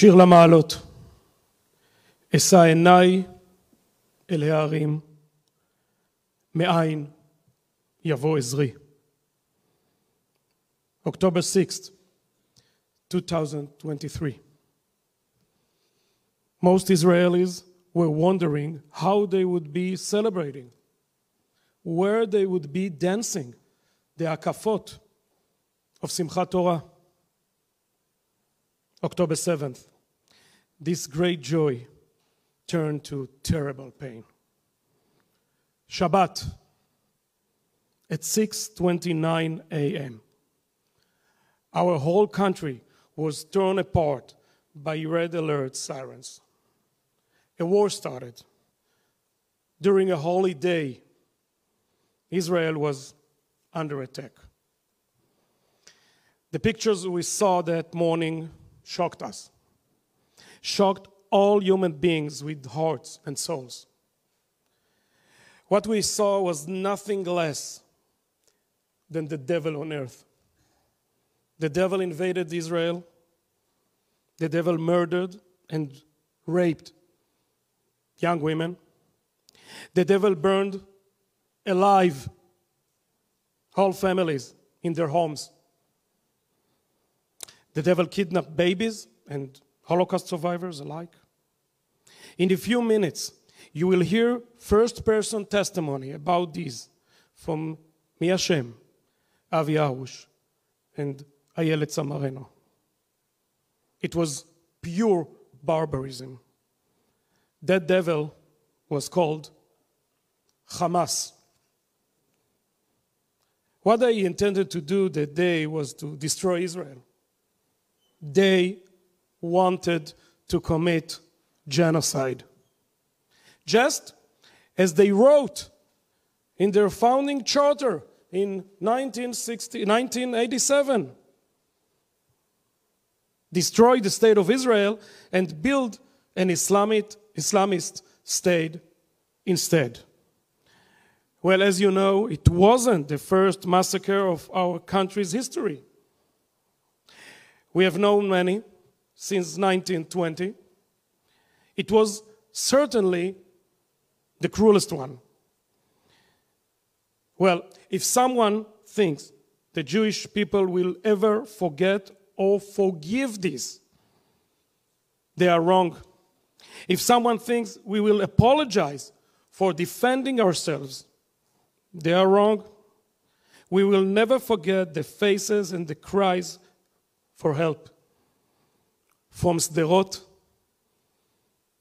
שיר למעלות. אשא עיניי אל ההרים, מאין יבוא עזרי. October 6th, 2023. Most Israelis were wondering how they would be celebrating, where they would be dancing, the akafot of Simchat Torah. October 7th, this great joy turned to terrible pain. Shabbat, at 6:29 a.m., our whole country was torn apart by red alert sirens. A war started. During a holy day, Israel was under attack. The pictures we saw that morning shocked us, shocked all human beings with hearts and souls. What we saw was nothing less than the devil on earth. The devil invaded Israel. The devil murdered and raped young women. The devil burned alive whole families in their homes. The devil kidnapped babies and Holocaust survivors alike. In a few minutes, you will hear first-person testimony about this from Mia Shem, Avi Arush, and Ayelet Samareno. It was pure barbarism. That devil was called Hamas. What they intended to do that day was to destroy Israel. They wanted to commit genocide. Just as they wrote in their founding charter in 1987, destroy the state of Israel and build an Islamist state instead. Well, as you know, it wasn't the first massacre of our country's history. We have known many since 1920. It was certainly the cruelest one. Well, if someone thinks the Jewish people will ever forget or forgive this, they are wrong. If someone thinks we will apologize for defending ourselves, they are wrong. We will never forget the faces and the cries for help from Sderot,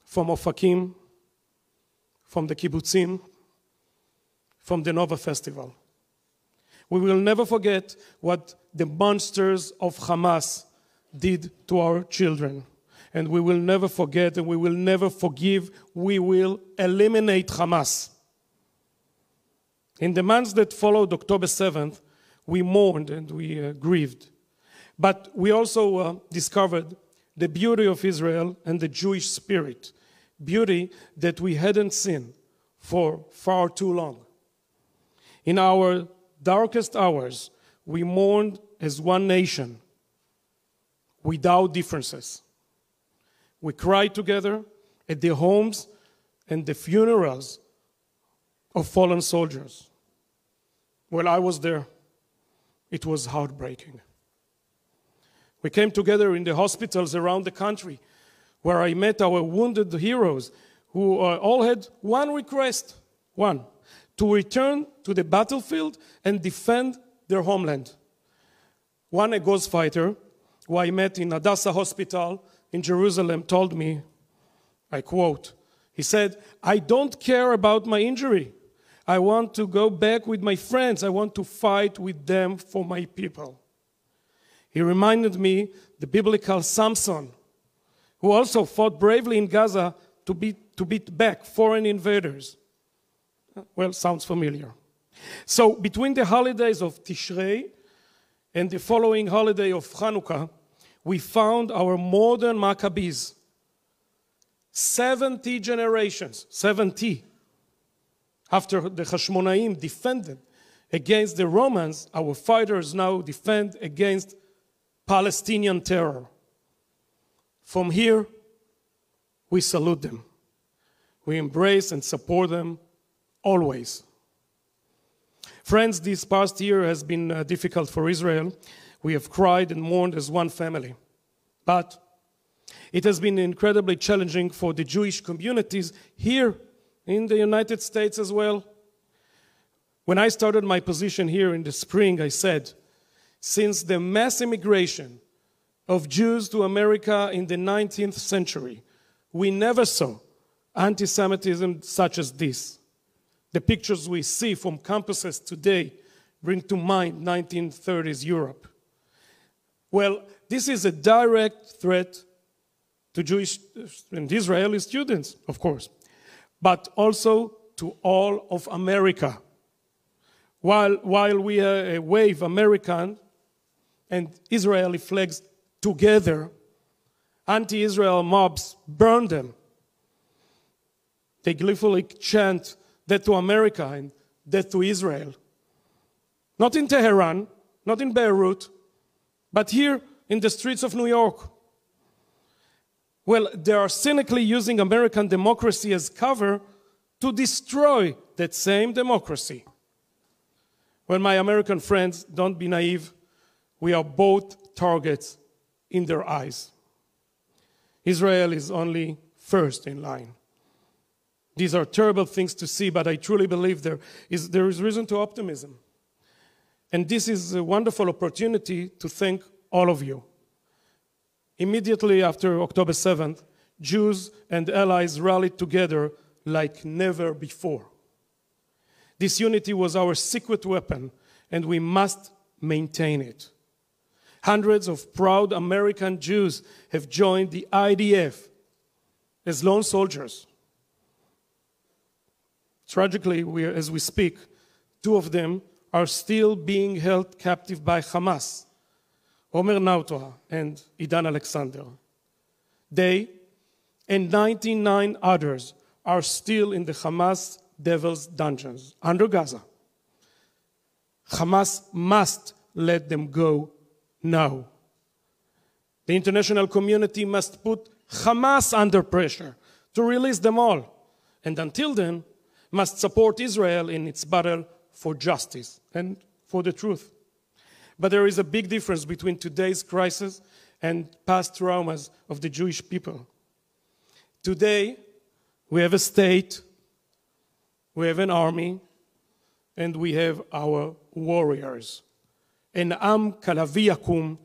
from Ofakim, from the kibbutzim, from the Nova Festival. We will never forget what the monsters of Hamas did to our children. And we will never forget and we will never forgive. We will eliminate Hamas. In the months that followed October 7th, we mourned and we grieved. But we also discovered the beauty of Israel and the Jewish spirit, beauty that we hadn't seen for far too long. In our darkest hours, we mourned as one nation, without differences. We cried together at the homes and the funerals of fallen soldiers. Well, I was there. It was heartbreaking. We came together in the hospitals around the country where I met our wounded heroes who all had one request, to return to the battlefield and defend their homeland. One Agos fighter who I met in Hadassah Hospital in Jerusalem told me, I quote, he said, "I don't care about my injury. I want to go back with my friends. I want to fight with them for my people." He reminded me the biblical Samson, who also fought bravely in Gaza to beat back foreign invaders. Well, sounds familiar. So between the holidays of Tishrei and the following holiday of Hanukkah, we found our modern Maccabees. 70 generations, 70. After the Hashmonaim defended against the Romans, our fighters now defend against Palestinian terror. From here, we salute them. We embrace and support them always. Friends, this past year has been difficult for Israel. We have cried and mourned as one family. But it has been incredibly challenging for the Jewish communities here in the United States as well. When I started my position here in the spring, I said, since the mass immigration of Jews to America in the 19th century, we never saw anti-Semitism such as this. The pictures we see from campuses today bring to mind 1930s Europe. Well, this is a direct threat to Jewish and Israeli students, of course, but also to all of America. While we wave American and Israeli flags together, anti-Israel mobs burn them. They gleefully chant death to America and death to Israel. Not in Tehran, not in Beirut, but here in the streets of New York. Well, they are cynically using American democracy as cover to destroy that same democracy. Well, my American friends, don't be naive. We are both targets in their eyes. Israel is only first in line. These are terrible things to see, but I truly believe there is reason to optimism. And this is a wonderful opportunity to thank all of you. Immediately after October 7th, Jews and allies rallied together like never before. This unity was our secret weapon, and we must maintain it. Hundreds of proud American Jews have joined the IDF as lone soldiers. Tragically, as we speak, two of them are still being held captive by Hamas, Omer Nautoa and Idan Alexander. They and 99 others are still in the Hamas devil's dungeons under Gaza. Hamas must let them go now. The international community must put Hamas under pressure to release them all, and until then, must support Israel in its battle for justice and for the truth. But there is a big difference between today's crisis and past traumas of the Jewish people. Today, we have a state, we have an army, and we have our warriors. En am kalavi yakum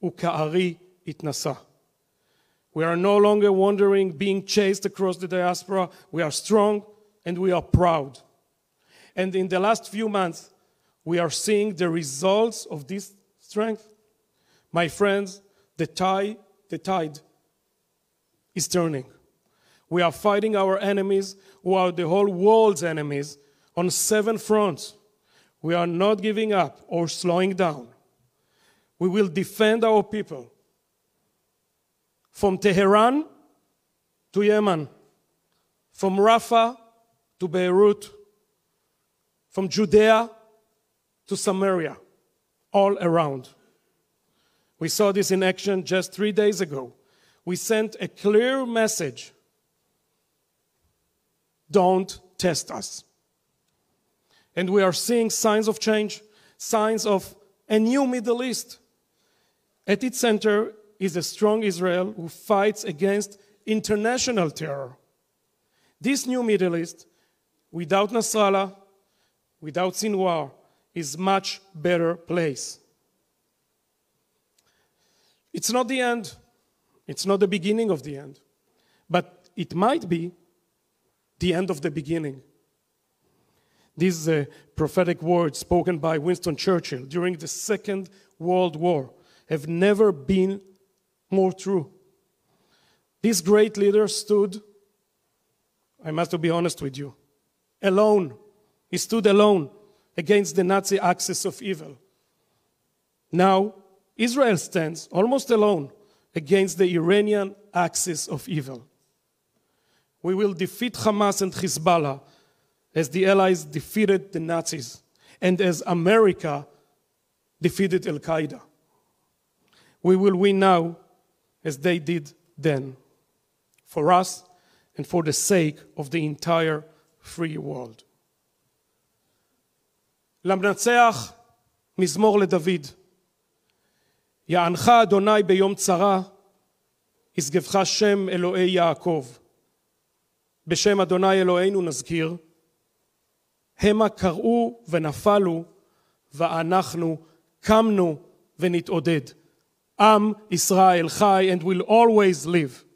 uka'ari itnasa. We are no longer wandering, being chased across the diaspora. We are strong and we are proud. And in the last few months, we are seeing the results of this strength. My friends, the tide is turning. We are fighting our enemies, who are the whole world's enemies, on 7 fronts. We are not giving up or slowing down. We will defend our people from Tehran to Yemen, from Rafah to Beirut, from Judea to Samaria, all around. We saw this in action just 3 days ago. We sent a clear message. Don't test us. And we are seeing signs of change, signs of a new Middle East. At its center is a strong Israel who fights against international terror. This new Middle East, without Nasrallah, without Sinwar, is a much better place. It's not the end. It's not the beginning of the end. But it might be the end of the beginning. These prophetic words spoken by Winston Churchill during the Second World War have never been more true. This great leader stood, I must be honest with you, alone. He stood alone against the Nazi axis of evil. Now, Israel stands almost alone against the Iranian axis of evil. We will defeat Hamas and Hezbollah as the Allies defeated the Nazis and as America defeated Al-Qaeda. We will win now as they did then, for us and for the sake of the entire free world. למנצח מזמור לדוד. יענך אדוני ביום צרה, ישגבך שם אלוהי יעקב. בשם אדוני אלוהינו נזכיר, המה קראו ונפלו, ואנחנו קמנו ונתעודד. עם ישראל חי and will always live.